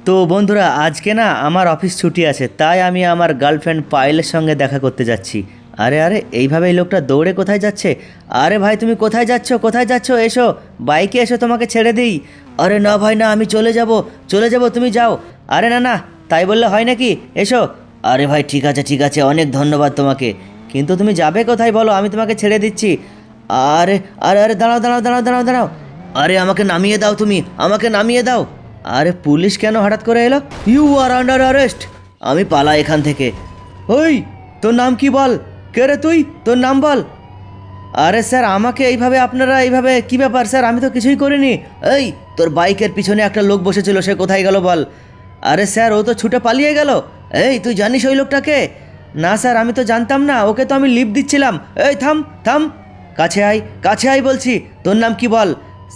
তো বন্ধুরা আজকে না আমার অফিস ছুটি আছে, তাই আমি আমার গার্লফ্রেন্ড পায়েলের সঙ্গে দেখা করতে যাচ্ছি। আরে আরে এইভাবে এই লোকটা দৌড়ে কোথায় যাচ্ছে? আরে ভাই তুমি কোথায় যাচ্ছ, কোথায় যাচ্ছ? এসো বাইকে এসো, তোমাকে ছেড়ে দিই। আরে না ভাই না, আমি চলে যাব চলে যাব, তুমি যাও। আরে না না, তাই বললে হয় নাকি? এসো। আরে ভাই ঠিক আছে ঠিক আছে, অনেক ধন্যবাদ তোমাকে, কিন্তু তুমি যাবে কোথায় বলো, আমি তোমাকে ছেড়ে দিচ্ছি। আরে আরে আরে দাঁড়াও দাঁড়াও দাঁড়াও দাঁড়াও দাঁড়াও। আরে আমাকে নামিয়ে দাও, তুমি আমাকে নামিয়ে দাও। আরে পুলিশ কেন হঠাৎ করে এলো? You are under arrest. আমি পালাই এখান থেকে। ওই তোর নাম কি বল? কে রে তুই? তোর নাম বল। আরে স্যার আমাকে এইভাবে আপনারা এইভাবে কি ব্যাপার স্যার? আমি তো কিছুই করিনি। এই তোর বাইকের পিছনে একটা লোক বসেছিল, সে কোথায় গেল বল? আরে স্যার ও তো ছুটে পালিয়ে গেল। এই তুই জানিস ওই লোকটাকে? না স্যার আমি তো জানতাম না, ওকে তো আমি লিফট দিচ্ছিলাম। এই থাম থাম, কাছে আয় বলছি। তোর নাম কি বল?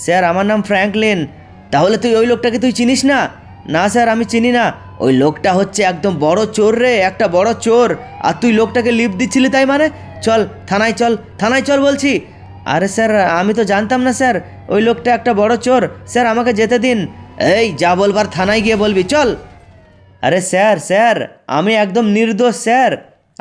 স্যার আমার নাম ফ্র্যাঙ্কলিন। তাহলে তুই ওই লোকটাকে তুই চিনিস না? না স্যার আমি চিনি না। ওই লোকটা হচ্ছে একদম বড় চোর রে, একটা বড় চোর। আর তুই লোকটাকে লিফট দিচ্ছিলি তাই মানে? চল থানায় চল, থানায় চল বলছি। আরে স্যার আমি তো জানতাম না স্যার, ওই লোকটা একটা বড় চোর। স্যার আমাকে যেতে দিন। এই যা বলবার থানায় গিয়ে বলবি, চল। আরে স্যার স্যার আমি একদম নির্দোষ স্যার,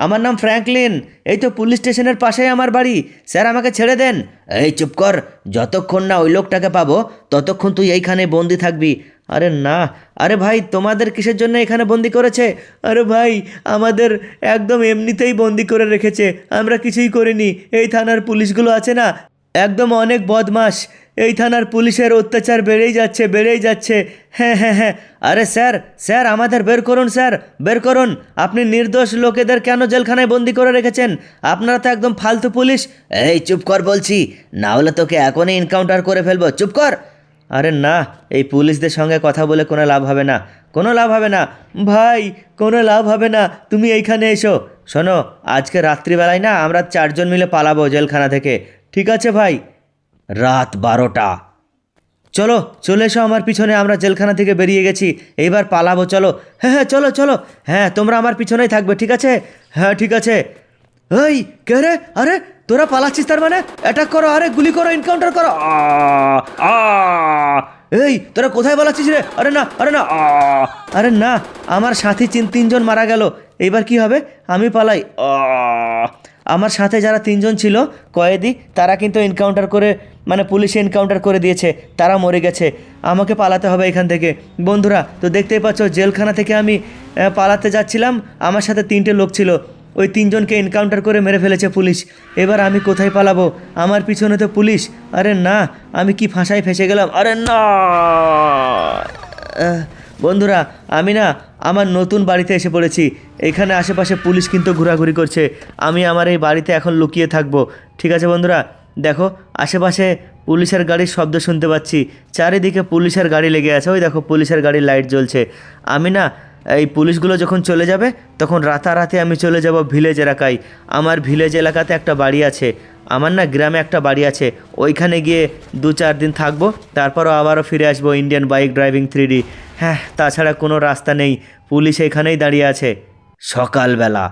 আমার নাম ফ্র্যাঙ্কলিন। এই তো পুলিশ স্টেশনের পাশেই আমার বাড়ি। স্যার আমাকে ছেড়ে দেন। এই চুপ কর, যতক্ষণ না ওই লোকটাকে পাবো ততক্ষণ তুই এইখানে বন্দি থাকবি। আরে না, আরে ভাই তোমাদের কিসের জন্য এখানে বন্দি করেছে? আরে ভাই আমাদের একদম এমনিতেই বন্দি করে রেখেছে, আমরা কিছুই করিনি। এই থানার পুলিশগুলো আছে না, একদম অনেক বদমাশ। এই থানার পুলিশের অত্যাচার বেড়েই যাচ্ছে বেড়েই যাচ্ছে। হ্যাঁ হ্যাঁ হ্যাঁ। আরে স্যার স্যার আমাদের বের করুন স্যার, বের করুন। আপনি নির্দোষ লোকেদের কেন জেলখানায় বন্দি করে রেখেছেন? আপনারা তো একদম ফালতু পুলিশ। এই চুপ কর বলছি, না হলে তোকে এখনই এনকাউন্টার করে ফেলবো, চুপ কর। আরে না, এই পুলিশদের সঙ্গে কথা বলে কোনো লাভ হবে না, কোনো লাভ হবে না ভাই, কোনো লাভ হবে না। তুমি এইখানে এসো। শোনো আজকে রাত্রিবেলায় না আমরা 4জন মিলে পালাবো জেলখানা থেকে, ঠিক আছে ভাই? রাত 12টা। চলো চলে এসো আমার পিছনে, আমরা জেলখানা থেকে বেরিয়ে গেছি, এইবার পালাবো চলো। হ্যাঁ হ্যাঁ চলো চলো, হ্যাঁ তোমরা আমার পিছনেই থাকবে, ঠিক আছে? হ্যাঁ ঠিক আছে। এই কে রে? আরে তোরা পালাচ্ছিস তার মানে? অ্যাটাক করো, আরে গুলি করো, এনকাউন্টার করো। এই তোরা কোথায় পালাচ্ছিস রে? আরে না আরে না আরে না, আমার সাথী 3জন মারা গেল, এইবার কি হবে? আমি পালাই। আমার সাথে যারা 3জন ছিল কয়েদি, তারা কিন্তু এনকাউন্টার করে, মানে পুলিশে এনকাউন্টার করে দিয়েছে, তারা মরে গেছে। আমাকে পালাতে হবে এখান থেকে। বন্ধুরা তো দেখতেই পাচ্ছ, জেলখানা থেকে আমি পালাতে যাচ্ছিলাম, আমার সাথে 3টে লোক ছিল, ওই 3জনকে এনকাউন্টার করে মেরে ফেলেছে পুলিশ। এবার আমি কোথায় পালাবো? আমার পিছনে তো পুলিশ। আরে না, আমি কি ফাঁসায় ফেসে গেলাম? আরে না বন্ধুরা, আমি না আমার নতুন বাড়িতে এসে পড়েছি। এখানে আশেপাশে পুলিশ কিন্তু ঘোরাঘুরি করছে, আমি আমার এই বাড়িতে এখন লুকিয়ে থাকবো, ঠিক আছে বন্ধুরা? দেখো আশেপাশে পুলিশের গাড়ির শব্দ শুনতে পাচ্ছি, চারিদিকে পুলিশের গাড়ি লেগে আছে, ওই দেখো পুলিশের গাড়ির লাইট জ্বলছে। আমি না এই পুলিশগুলো যখন চলে যাবে তখন রাতারাতি আমি চলে যাব ভিলেজ এলাকায়। আমার ভিলেজ এলাকাতে একটা বাড়ি আছে, আমার না গ্রামে একটা বাড়ি আছে, ওইখানে গিয়ে 2-4 দিন থাকবো, তারপরও আবারও ফিরে আসবো ইন্ডিয়ান বাইক ড্রাইভিং 3D। হ্যাঁ তাছাড়া কোনো রাস্তা নেই, পুলিশ এখানেই দাঁড়িয়ে আছে। সকালবেলা।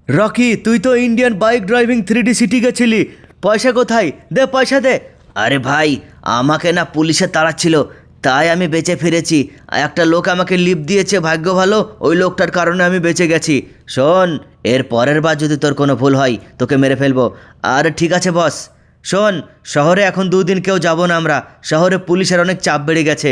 রকি তুই তো Indian bike driving 3D city গেছিলি, পয়সা কোথায়? দে পয়সা দে। আরে ভাই আমাকে না পুলিশে তাড়াচ্ছিল, তাই আমি বেঁচে ফিরেছি। একটা লোক আমাকে লিফট দিয়েছে, ভাগ্য ভালো, ওই লোকটার কারণে আমি বেঁচে গেছি। শোন এর পরের বার যদি তোর কোনো ভুল হয় তোকে মেরে ফেলবো। আরে ঠিক আছে বস। শোন শহরে এখন 2 দিন কেউ যাব না আমরা, শহরে পুলিশের অনেক চাপ বেড়ে গেছে।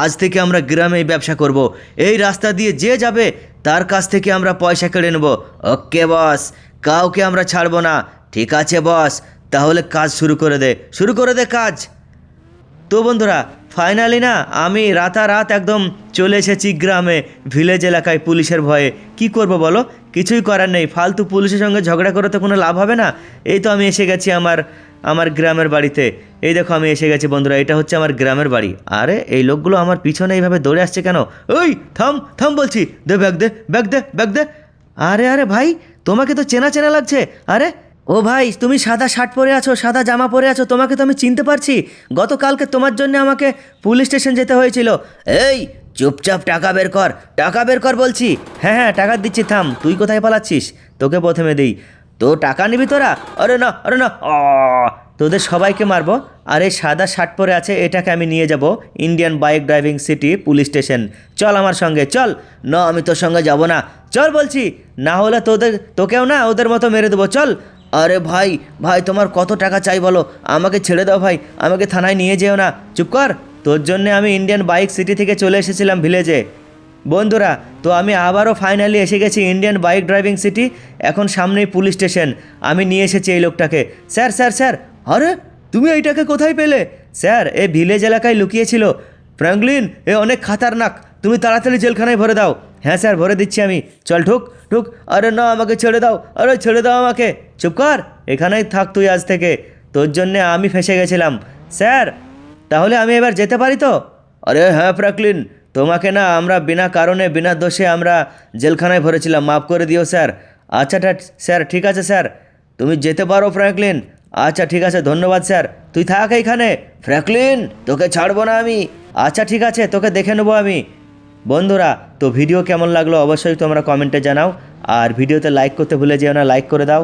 আজ থেকে আমরা গ্রামেই ব্যবসা করব, এই রাস্তা দিয়ে যে যাবে তার কাছ থেকে আমরা পয়সা কেড়ে নেব। ওকে বস, কাউকে আমরা ছাড়বো না। ঠিক আছে বস, তাহলে কাজ শুরু করে দে কাজ। তো বন্ধুরা ফাইনালি না আমি রাতারাত একদম চলে এসেছি গ্রামে, ভিলেজ এলাকায় পুলিশের ভয়ে। কি করব বলো, কিছুই করার নেই, ফালতু পুলিশের সঙ্গে ঝগড়া করে তো কোনো লাভ হবে না। এই তো আমি এসে গেছি আমার গ্রামের বাড়িতে। এই দেখো আমি এসে গেছি বন্ধুরা, এটা হচ্ছে আমার গ্রামের বাড়ি। আরে এই লোকগুলো আমার পিছনে এইভাবে দৌড়ে আসছে কেন? ওই থাম থাম বলছি, দে ব্যাগ দে ব্যাগ দে ব্যাগ দে। আরে আরে ভাই তোমাকে তো চেনা চেনা লাগছে। আরে ও ভাই তুমি সাদা শার্ট পরে আছো, সাদা জামা পরে আছো, তোমাকে তো আমি চিনতে পারছি। গতকালকে তোমার জন্য আমাকে পুলিশ স্টেশন যেতে হয়েছিল। এই চুপচাপ টাকা বের কর বলছি। হ্যাঁ হ্যাঁ টাকা দিচ্ছি, থাম। তুই কোথায় পালাচ্ছিস? তোকে প্রথমে দিই। তো টাকা নিবি তোরা? আরে না, আরে না, তোদের সবাইকে মারবো। আর এই সাদা শার্ট পরে আছে এটাকে আমি নিয়ে যাব Indian bike driving city police station. চল আমার সঙ্গে চল। না আমি তোর সঙ্গে যাব না, চল বলছি, না হলে তোকেও না ওদের মতো মেরে দেবো, চল। আরে ভাই ভাই তোমার কত টাকা চাই বলো, আমাকে ছেড়ে দাও ভাই, আমাকে থানায় নিয়ে যেও না। চুপ কর, তোর জন্যে আমি ইন্ডিয়ান বাইক সিটি থেকে চলে এসেছিলাম ভিলেজে। বন্ধুরা, তো আমি আবারও ফাইনালি এসে গেছি ইন্ডিয়ান বাইক ড্রাইভিং সিটি। এখন সামনেই পুলিশ স্টেশন। আমি নিয়ে এসেছি এই লোকটাকে। স্যার স্যার স্যার, আরে তুমি এইটাকে কোথায় পেলে? স্যার এ ভিলেজ এলাকায় লুকিয়েছিল। ফ্র্যাঙ্কলিন এ অনেক খাতারনাক, তুমি তাড়াতাড়ি জেলখানায় ভরে দাও। হ্যাঁ স্যার ভরে দিচ্ছি আমি, চল ঢুক ঢুক। আরে না আমাকে ছেড়ে দাও, আরে ছেড়ে দাও আমাকে। চুপ কর, এখানেই থাক তুই আজ থেকে, তোর জন্যে আমি ফেঁসে গেছিলাম। স্যার তাহলে আমি এবার যেতে পারি তো? আরে হ্যাঁ ফ্র্যাঙ্কলিন, তোমাকে না আমরা বিনা কারণে বিনা দোষে আমরা জেলখানায় ভরেছিলাম, মাফ করে দিও স্যার। আচ্ছা স্যার ঠিক আছে স্যার, তুমি যেতে পারো ফ্র্যাঙ্কলিন। আচ্ছা ঠিক আছে, ধন্যবাদ স্যার, তুই থাক এইখানে। ফ্র্যাঙ্কলিন তোকে ছাড়বো না আমি। আচ্ছা ঠিক আছে, তোকে দেখে নেবো আমি। বন্ধুরা, তো ভিডিও কেমন লাগলো অবশ্যই তোমরা কমেন্টে জানাও, আর ভিডিওতে লাইক করতে ভুলে যেও না, লাইক করে দাও।